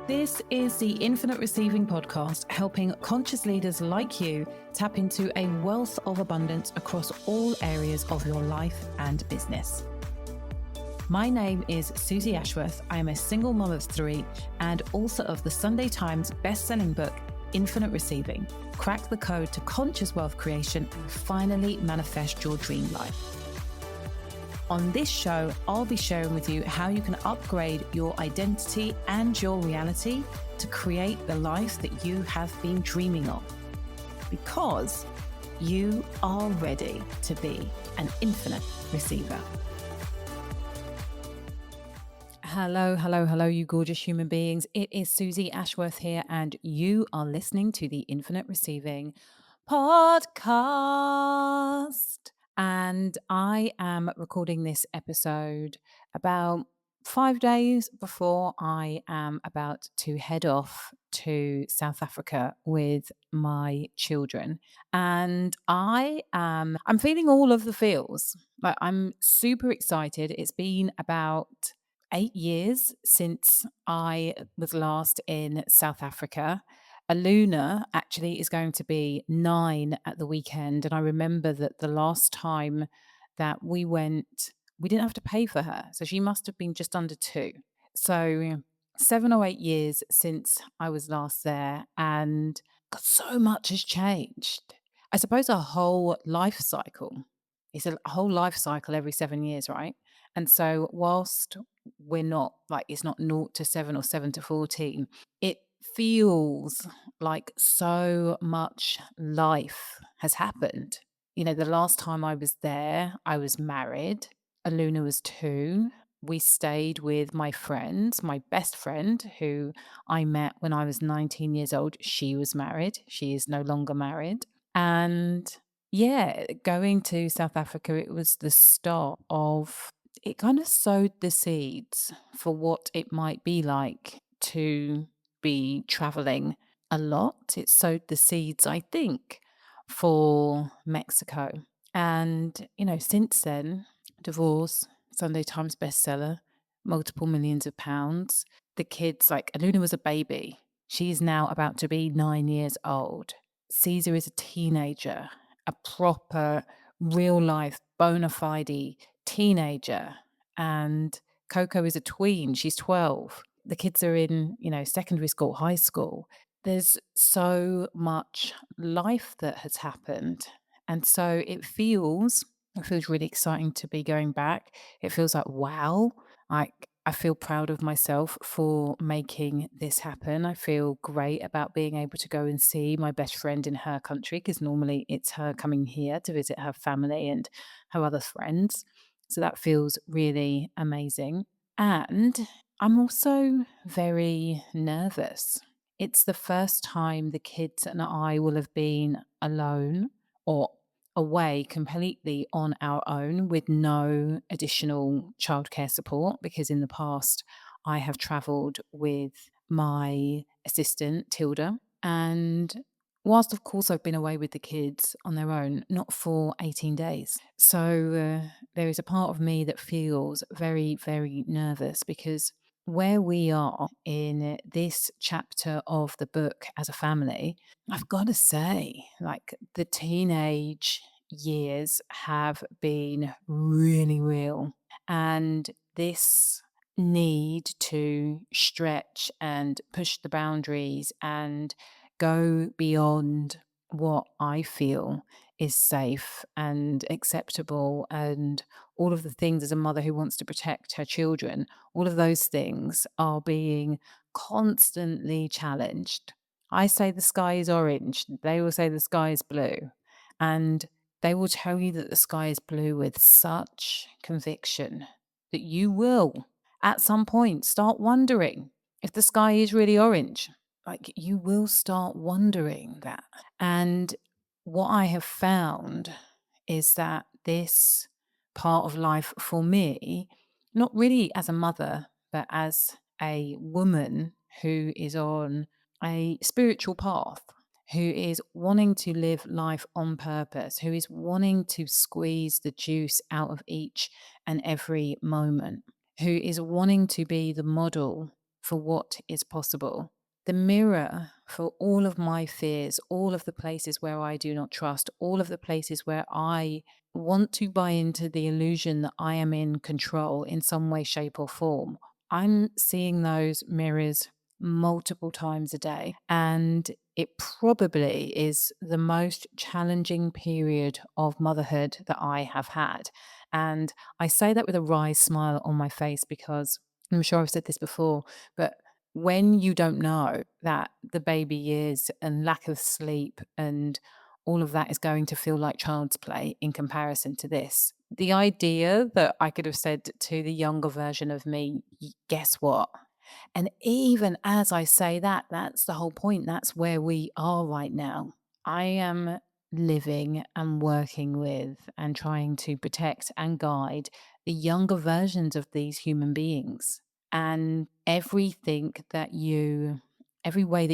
This is the Infinite Receiving Podcast, helping conscious leaders like you tap into a wealth of abundance across all areas of your life and business. My name is Susie Ashworth. I am a single mom of 3 and author of the Sunday Times best-selling book, Infinite Receiving. Crack the code to conscious wealth creation and finally manifest your dream life. On this show, I'll be sharing with you how you can upgrade your identity and your reality to create the life that you have been dreaming of. Because you are ready to be an infinite receiver. Hello, you gorgeous human beings. It is Susie Ashworth here, and you are listening to the Infinite Receiving Podcast. And I am recording this episode about 5 days before I am about to head off to South Africa with my children. And I'm feeling all of the feels. Like, I'm super excited. It's been about 8 years since I was last in South Africa. Aluna actually is going to be 9 at the weekend. And I remember that the last time that we went, we didn't have to pay for her. So she must have been just under 2. So 7 or 8 years since I was last there. And God, so much has changed. I suppose a whole life cycle. It's a whole life cycle every 7 years, right? And so whilst we're not like, it's not 0 to 7 or 7 to 14, it feels like so much life has happened. You know, the last time I was there, I was married. Aluna was 2. We stayed with my friends, my best friend, who I met when I was 19 years old. She was married. She is no longer married. And yeah, going to South Africa, it was the start of, it kind of sowed the seeds for what it might be like to be traveling a lot. It sowed the seeds, I think, for Mexico. And, you know, since then, divorce, Sunday Times bestseller, multiple millions of pounds. The kids, like Aluna was a baby. She's now about to be 9 years old. Caesar is a teenager, a proper, real life, bona fide teenager. And Coco is a tween. She's 12. The kids are in, you know, secondary school, high school. There's so much life that has happened. And so it feels really exciting to be going back. It feels like, wow, I feel proud of myself for making this happen. I feel great about being able to go and see my best friend in her country, because normally it's her coming here to visit her family and her other friends. So that feels really amazing. And I'm also very nervous. It's the first time the kids and I will have been alone or away completely on our own with no additional childcare support, because in the past I have travelled with my assistant, Tilda. And whilst, of course, I've been away with the kids on their own, not for 18 days. So there is a part of me that feels very, very nervous, because where we are in this chapter of the book as a family, I've got to say, like, the teenage years have been really real. And this need to stretch and push the boundaries and go beyond what I feel is safe and acceptable, and all of the things as a mother who wants to protect her children, all of those things are being constantly challenged. I say the sky is orange, they will say the sky is blue. And they will tell you that the sky is blue with such conviction that you will, at some point, start wondering if the sky is really orange. Like, you will start wondering that. And what I have found is that this part of life for me, not really as a mother, but as a woman who is on a spiritual path, who is wanting to live life on purpose, who is wanting to squeeze the juice out of each and every moment, who is wanting to be the model for what is possible, the mirror for all of my fears, all of the places where I do not trust, all of the places where I want to buy into the illusion that I am in control in some way, shape, or form. I'm seeing those mirrors multiple times a day. And it probably is the most challenging period of motherhood that I have had. And I say that with a wry smile on my face because I'm sure I've said this before, but when you don't know that the baby years and lack of sleep and all of that is going to feel like child's play in comparison to this. The idea that I could have said to the younger version of me, Guess what? And even as I say that, that's the whole point. That's where we are right now. I am living and working with and trying to protect and guide the younger versions of these human beings. And every way that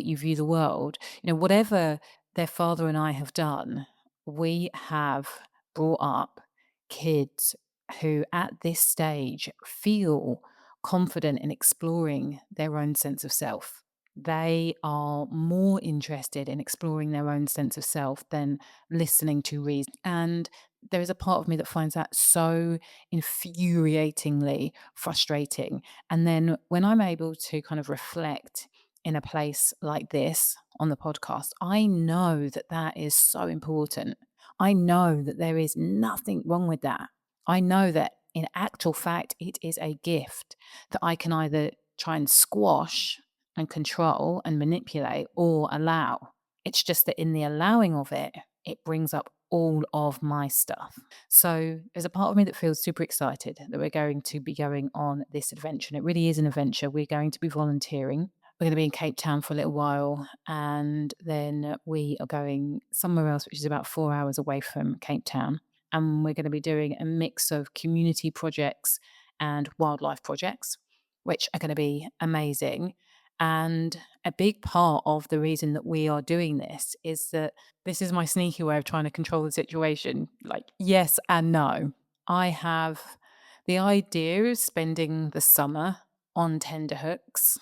you view the world, whatever their father and I have done, we have brought up kids who at this stage feel confident in exploring their own sense of self. They are more interested in exploring their own sense of self than listening to reason. And there is a part of me that finds that so infuriatingly frustrating. And then when I'm able to kind of reflect in a place like this on the podcast, I know that that is so important. I know that there is nothing wrong with that. I know that in actual fact, it is a gift that I can either try and squash and control and manipulate or allow. It's just that in the allowing of it, it brings up all of my stuff. So there's a part of me that feels super excited that we're going to be going on this adventure. And it really is an adventure. We're going to be volunteering. We're going to be in Cape Town for a little while, and then we are going somewhere else, which is about 4 hours away from Cape Town. And we're going to be doing a mix of community projects and wildlife projects, which are going to be amazing. And a big part of the reason that we are doing this is that this is my sneaky way of trying to control the situation. Like, yes and no. I have the idea of spending the summer on tenterhooks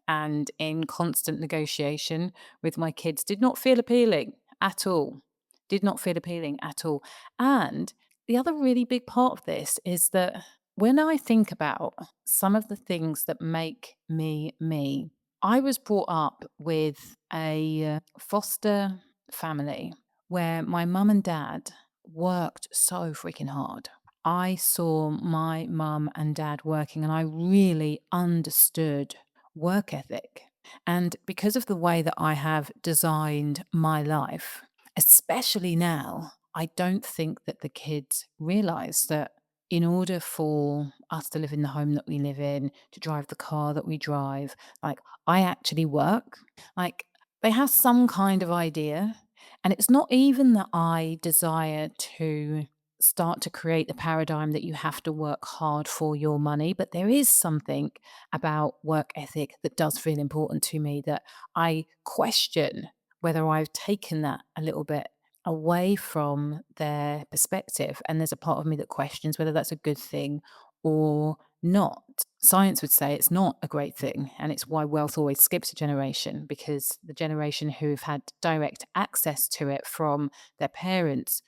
and in constant negotiation with my kids did not feel appealing at all. Did not feel appealing at all. And the other really big part of this is that when I think about some of the things that make me me, I was brought up with a foster family where my mum and dad worked so freaking hard. I saw my mum and dad working and I really understood work ethic. And because of the way that I have designed my life, especially now, I don't think that the kids realize that in order for us to live in the home that we live in, to drive the car that we drive, like I actually work, like they have some kind of idea. And it's not even that I desire to start to create the paradigm that you have to work hard for your money, but there is something about work ethic that does feel important to me that I question whether I've taken that a little bit away from their perspective. And there's a part of me that questions whether that's a good thing or not. Science would say it's not a great thing. And it's why wealth always skips a generation, because the generation who've had direct access to it from their parents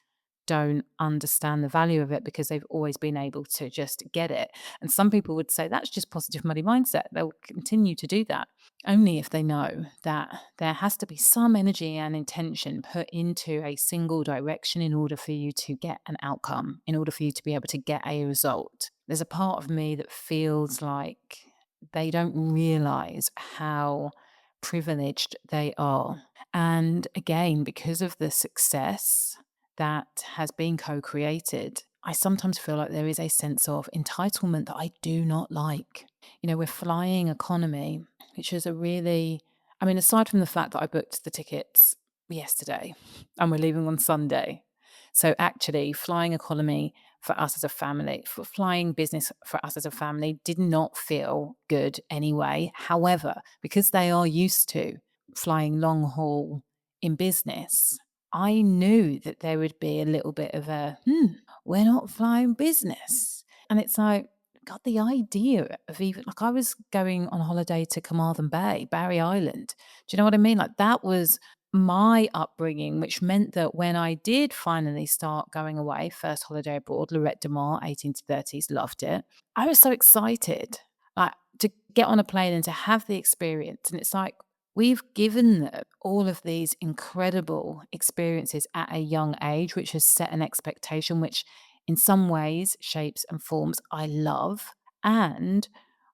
don't understand the value of it because they've always been able to just get it. And some people would say that's just positive money mindset. They'll continue to do that only if they know that there has to be some energy and intention put into a single direction in order for you to get an outcome, in order for you to be able to get a result. There's a part of me that feels like they don't realize how privileged they are. And again, because of the success that has been co created, I sometimes feel like there is a sense of entitlement that I do not like. We're flying economy, which is aside from the fact that I booked the tickets yesterday and we're leaving on Sunday. So actually, flying economy for us as a family, for flying business for us as a family did not feel good anyway. However, because they are used to flying long haul in business, I knew that there would be a little bit of we're not flying business. And it's like, got the idea of even, like, I was going on holiday to Carmarthen Bay, Barry Island. Do you know what I mean? Like, that was my upbringing, which meant that when I did finally start going away, first holiday abroad, Lorette de Mar, 1830s, loved it. I was so excited, like, to get on a plane and to have the experience. And it's like, we've given them all of these incredible experiences at a young age, which has set an expectation, which in some ways, shapes and forms I love, and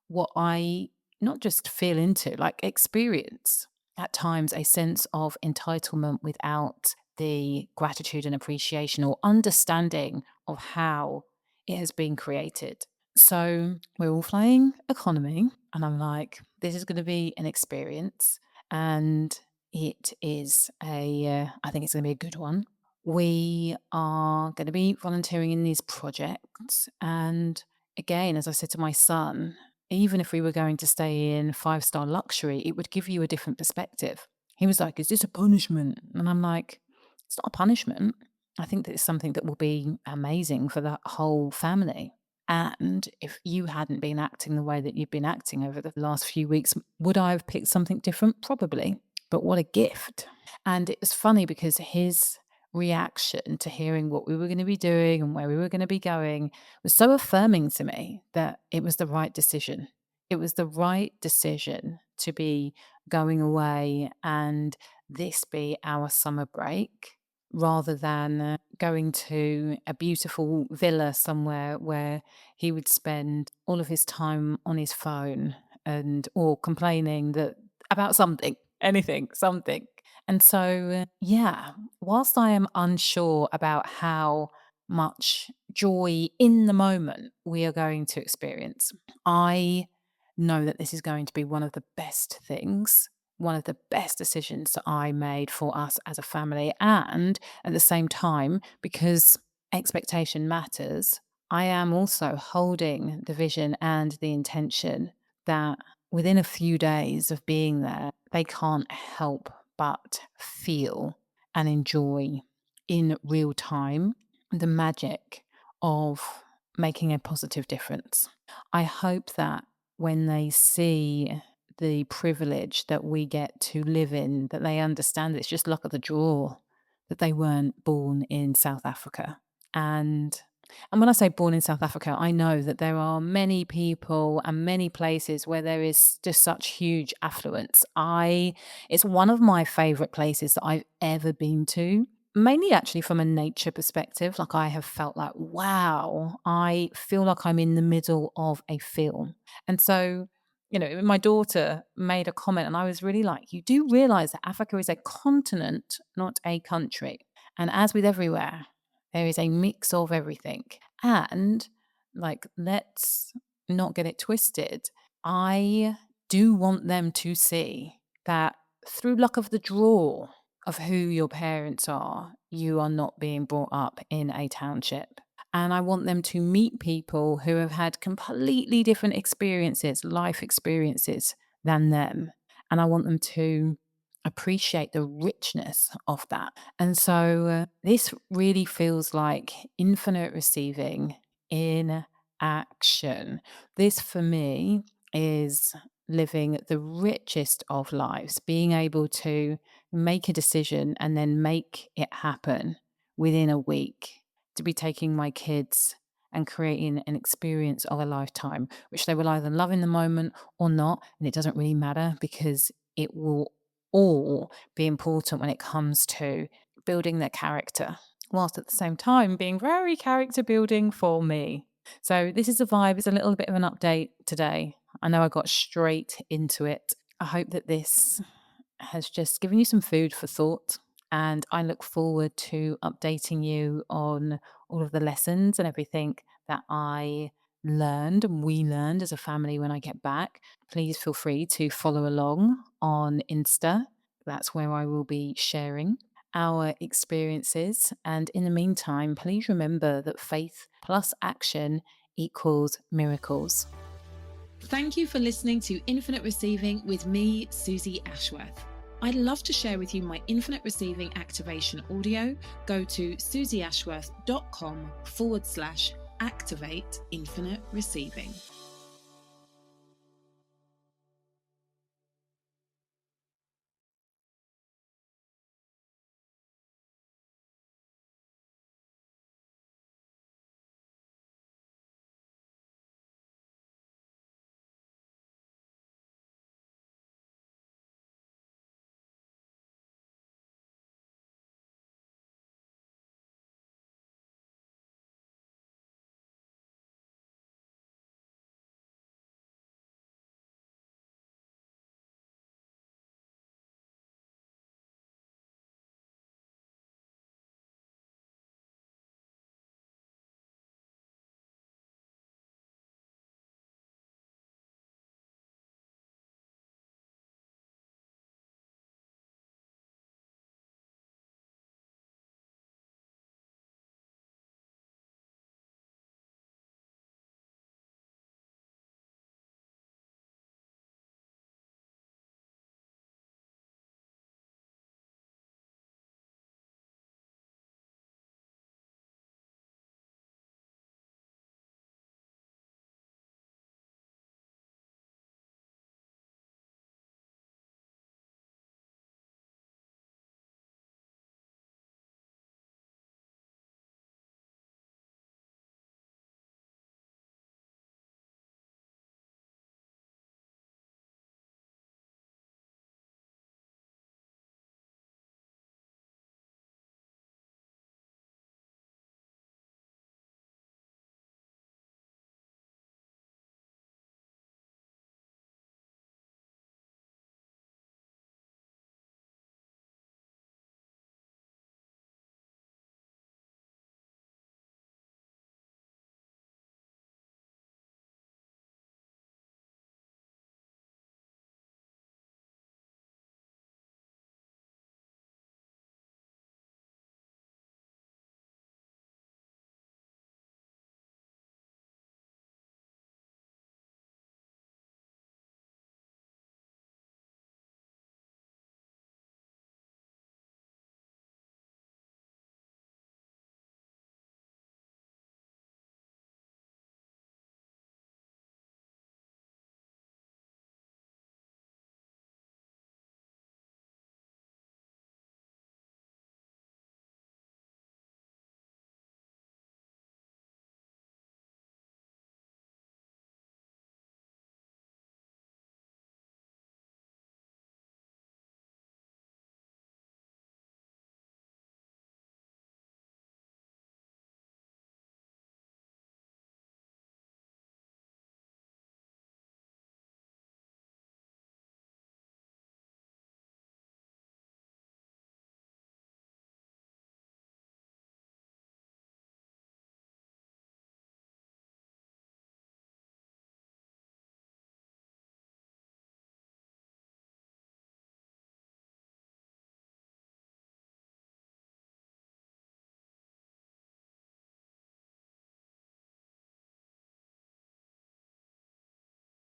what I not just feel into, like experience at times a sense of entitlement without the gratitude and appreciation or understanding of how it has been created. So we're all flying economy, and I'm like, this is going to be an experience, and it is I think it's going to be a good one. We are going to be volunteering in these projects. And again, as I said to my son, even if we were going to stay in five-star luxury, it would give you a different perspective. He was like, is this a punishment? And I'm like, it's not a punishment. I think that it's something that will be amazing for the whole family. And if you hadn't been acting the way that you've been acting over the last few weeks, would I have picked something different? Probably. But what a gift. And it was funny because his reaction to hearing what we were going to be doing and where we were going to be going was so affirming to me that it was the right decision. It was the right decision to be going away and this be our summer break rather than going to a beautiful villa somewhere where he would spend all of his time on his phone and or complaining that about something, anything, something. And so, yeah, whilst I am unsure about how much joy in the moment we are going to experience, I know that this is going to be one of the best things, one of the best decisions that I made for us as a family. And at the same time, because expectation matters, I am also holding the vision and the intention that within a few days of being there, they can't help but feel and enjoy in real time the magic of making a positive difference. I hope that when they see the privilege that we get to live in, that they understand it's just luck of the draw that they weren't born in South Africa. And when I say born in South Africa, I know that there are many people and many places where there is just such huge affluence. It's one of my favorite places that I've ever been to, mainly actually from a nature perspective. Like, I have felt like, wow, I feel like I'm in the middle of a film. And so, my daughter made a comment and I was really like, you do realize that Africa is a continent, not a country. And as with everywhere, there is a mix of everything. And, like, let's not get it twisted. I do want them to see that through luck of the draw of who your parents are, you are not being brought up in a township. And I want them to meet people who have had completely different experiences, life experiences than them. And I want them to appreciate the richness of that. And so this really feels like infinite receiving in action. This for me is living the richest of lives, being able to make a decision and then make it happen within a week, to be taking my kids and creating an experience of a lifetime, which they will either love in the moment or not. And it doesn't really matter because it will all be important when it comes to building their character, whilst at the same time being very character building for me. So this is a vibe. It's a little bit of an update today. I know I got straight into it. I hope that this has just given you some food for thought. And I look forward to updating you on all of the lessons and everything that I learned and we learned as a family when I get back. Please feel free to follow along on Insta. That's where I will be sharing our experiences. And in the meantime, please remember that faith plus action equals miracles. Thank you for listening to Infinite Receiving with me, Susie Ashworth. I'd love to share with you my Infinite Receiving activation audio. Go to susieashworth.com/ activate infinite receiving.